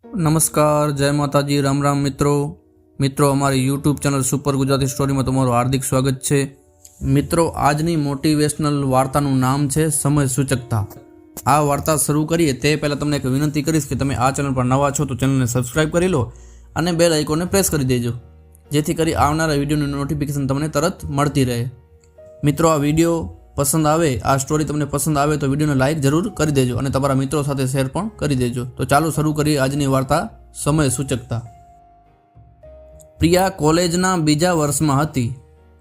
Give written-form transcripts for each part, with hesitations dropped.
નમસ્કાર, જય માતાજી, રામ રામ મિત્રો અમારી યુટ્યુબ ચેનલ સુપર ગુજરાતી સ્ટોરીમાં તમારું હાર્દિક સ્વાગત છે। મિત્રો, આજની મોટિવેશનલ વાર્તાનું નામ છે સમય સૂચકતા। આ વાર્તા શરૂ કરીએ તે પહેલાં તમને એક વિનંતી કરીશ કે તમે આ ચેનલ પર નવા છો તો ચેનલને સબસ્ક્રાઈબ કરી લો અને બેલ આઇકોનને પ્રેસ કરી દેજો, જેથી કરી આવનારા વિડીયોની નોટિફિકેશન તમને તરત મળતી રહે। મિત્રો, આ વિડીયો પસંદ આવે, આ સ્ટોરી તમને પસંદ આવે તો વિડીયોને લાઇક જરૂર કરી દેજો અને તમારા મિત્રો સાથે શેર પણ કરી દેજો। તો ચાલો શરૂ કરીએ આજની વાર્તા સમય સૂચકતા। પ્રિયા કોલેજના બીજા વર્ષમાં હતી।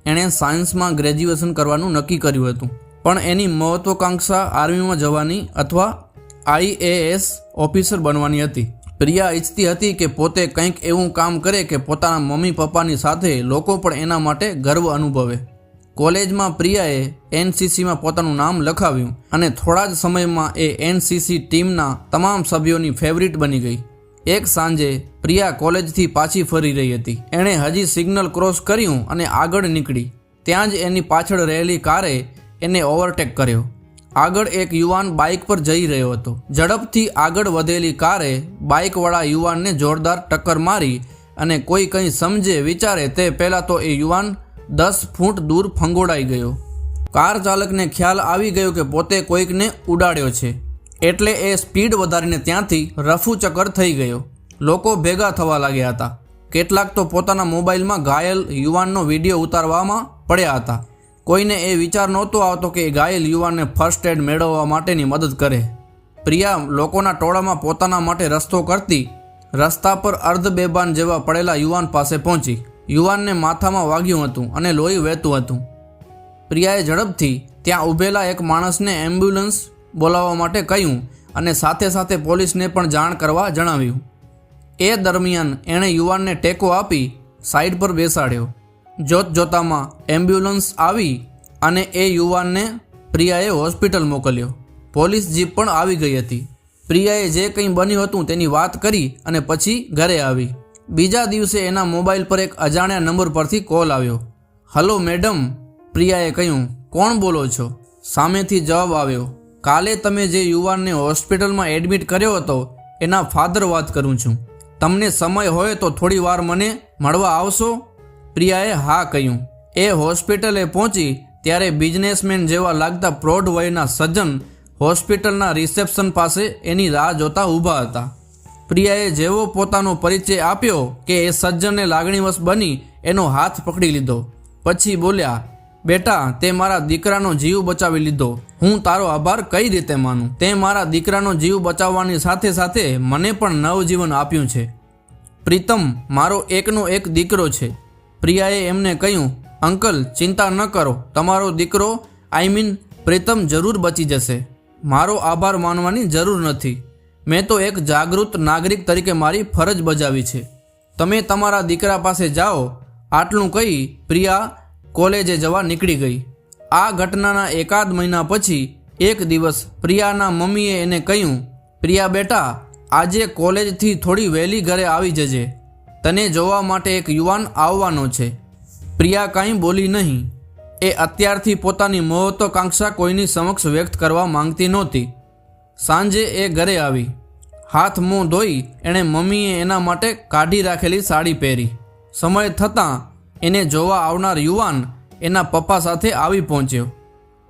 એણે સાયન્સમાં ગ્રેજ્યુએશન કરવાનું નક્કી કર્યું હતું, પણ એની મહત્વાકાંક્ષા આર્મીમાં જવાની અથવા IAS ઓફિસર બનવાની હતી। પ્રિયા ઈચ્છતી હતી કે પોતે કંઈક એવું કામ કરે કે પોતાના મમ્મી પપ્પાની સાથે લોકો પણ એના માટે ગર્વ અનુભવે। કોલેજમાં પ્રિયાએ NCCમાં પોતાનું નામ લખાવ્યું અને થોડા જ સમયમાં એ NCC ટીમના તમામ સભ્યોની ફેવરિટ બની ગઈ। એક સાંજે પ્રિયા કોલેજથી પાછી ફરી રહી હતી। એણે હજી સિગ્નલ ક્રોસ કર્યું અને આગળ નીકળી। ત્યાં જ એની પાછળ રહેલી કારે એને ઓવરટેક કર્યો। આગળ એક યુવાન બાઇક પર જઈ રહ્યો હતો। ઝડપથી આગળ વધેલી કારે બાઇકવાળા યુવાનને જોરદાર ટક્કર મારી અને કોઈ કંઈ સમજે વિચારે તે પહેલાં તો એ યુવાન 10 ફૂટ દૂર ફંગોળાઈ ગયો। કાર ચાલકને ખ્યાલ આવી ગયો કે પોતે કોઈકને ઉડાડ્યો છે, એટલે એ સ્પીડ વધારીને ત્યાંથી રફુચક્કર થઈ ગયો। લોકો ભેગા થવા લાગ્યા હતા। કેટલાક તો પોતાના મોબાઈલમાં ઘાયલ યુવાનનો વિડીયો ઉતારવામાં પડ્યા હતા। કોઈને એ વિચાર નહોતો આવતો કે ઘાયલ યુવાનને ફર્સ્ટ એડ મેળવવા માટેની મદદ કરે। પ્રિયા લોકોના ટોળામાં પોતાના માટે રસ્તો કરતી રસ્તા પર અર્ધ બેભાન જેવા પડેલા યુવાન પાસે પહોંચી। યુવાનને માથામાં વાગ્યું હતું અને લોહી વહેતું હતું। પ્રિયાએ ઝડપથી ત્યાં ઊભેલા એક માણસને એમ્બ્યુલન્સ બોલાવવા માટે કહ્યું અને સાથે સાથે પોલીસને પણ જાણ કરવા જણાવ્યું। એ દરમિયાન એણે યુવાનને ટેકો આપી સાઈડ પર બેસાડ્યો। જોત જોતામાં એમ્બ્યુલન્સ આવી અને એ યુવાનને પ્રિયાએ હોસ્પિટલ મોકલ્યો। પોલીસ જીપ પણ આવી ગઈ હતી। પ્રિયાએ જે કંઈ બન્યું હતું તેની વાત કરી અને પછી ઘરે આવી। બીજા દિવસે એના મોબાઈલ પર એક અજાણ્યા નંબર પરથી કોલ આવ્યો। હલો મેડમ, પ્રિયાએ કહ્યું। કોણ બોલો છો? સામેથી જવાબ આવ્યો। કાલે તમે જે યુવાનને હોસ્પિટલમાં એડમિટ કર્યો હતો એના ફાધર વાત કરું છું। તમને સમય હોય તો થોડી વાર મને મળવા આવશો? પ્રિયાએ હા કહ્યું। એ હોસ્પિટલે પહોંચી ત્યારે બિઝનેસમેન જેવા લાગતા પ્રૌઢ વયના સજ્જન હોસ્પિટલના રિસેપ્શન પાસે એની રાહ જોતા ઊભા હતા। પ્રિયાએ જેવો પોતાનો પરિચય આપ્યો કે એ સજ્જનને લાગણીવશ બની એનો હાથ પકડી લીધો। પછી બોલ્યા, બેટા, તે મારા દીકરાનો જીવ બચાવી લીધો। હું તારો આભાર કઈ રીતે માનું? તે મારા દીકરાનો જીવ બચાવવાની સાથે સાથે મને પણ નવજીવન આપ્યું છે। પ્રીતમ મારો એકનો એક દીકરો છે। પ્રિયાએ એમને કહ્યું, અંકલ ચિંતા ન કરો, તમારો દીકરો પ્રીતમ જરૂર બચી જશે। મારો આભાર માનવાની જરૂર નથી। મેં તો એક જાગૃત નાગરિક તરીકે મારી ફરજ બજાવી છે। તમે તમારા દીકરા પાસે જાઓ। આટલું કહી પ્રિયા કોલેજે જવા નીકળી ગઈ। આ ઘટનાના એકાદ મહિના પછી એક દિવસ પ્રિયાના મમ્મીએ એને કહ્યું, પ્રિયા બેટા, આજે કોલેજથી થોડી વહેલી ઘરે આવી જજે। તને જોવા માટે એક યુવાન આવવાનો છે। પ્રિયા કાંઈ બોલી નહીં। એ અત્યારથી પોતાની મહત્વાકાંક્ષા કોઈની સમક્ષ વ્યક્ત કરવા માંગતી નહોતી। સાંજે એ ઘરે આવી। હાથ મોં ધોઈ એણે મમ્મીએ એના માટે કાઢી રાખેલી સાડી પહેરી। સમય થતાં એને જોવા આવનાર યુવાન એના પપ્પા સાથે આવી પહોંચ્યો।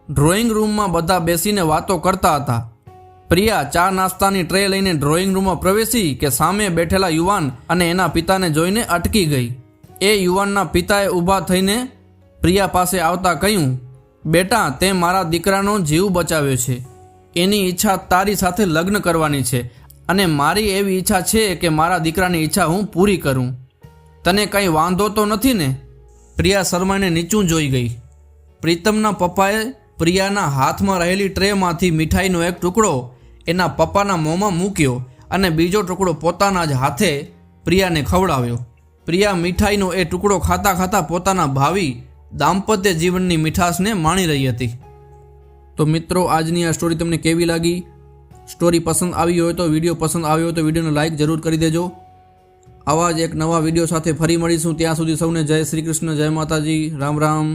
ડ્રોઈંગ રૂમમાં બધા બેસીને વાતો કરતા હતા। પ્રિયા ચા નાસ્તાની ટ્રે લઈને ડ્રોઈંગ રૂમમાં પ્રવેશી કે સામે બેઠેલા યુવાન અને એના પિતાને જોઈને અટકી ગઈ। એ યુવાનના પિતાએ ઊભા થઈને પ્રિયા પાસે આવતા કહ્યું, બેટા, તે મારા દીકરાનો જીવ બચાવ્યો છે। એની ઈચ્છા તારી સાથે લગ્ન કરવાની છે અને મારી એવી ઈચ્છા છે કે મારા દીકરાની ઈચ્છા હું પૂરી કરું। તને કંઈ વાંધો તો નથી ને? પ્રિયા શરમાઈને નીચું જોઈ ગઈ। પ્રીતમના પપ્પાએ પ્રિયાના હાથમાં રહેલી ટ્રેમાંથી મીઠાઈનો એક ટુકડો એના પપ્પાના મોંમાં મૂક્યો અને બીજો ટુકડો પોતાના જ હાથે પ્રિયાને ખવડાવ્યો। પ્રિયા મીઠાઈનો એ ટુકડો ખાતા ખાતા પોતાના ભાવિ દાંપત્ય જીવનની મીઠાશને માણી રહી હતી। તો મિત્રો, આજની આ સ્ટોરી તમને કેવી લાગી? સ્ટોરી પસંદ આવી હોય તો વિડીયો પસંદ આવ્યો હોય તો વિડીયોને લાઇક જરૂર કરી દેજો। આવા જ એક નવા વિડીયો સાથે ફરી મળીશું। ત્યાં સુધી સૌને જય શ્રી કૃષ્ણ, જય માતાજી, રામ રામ।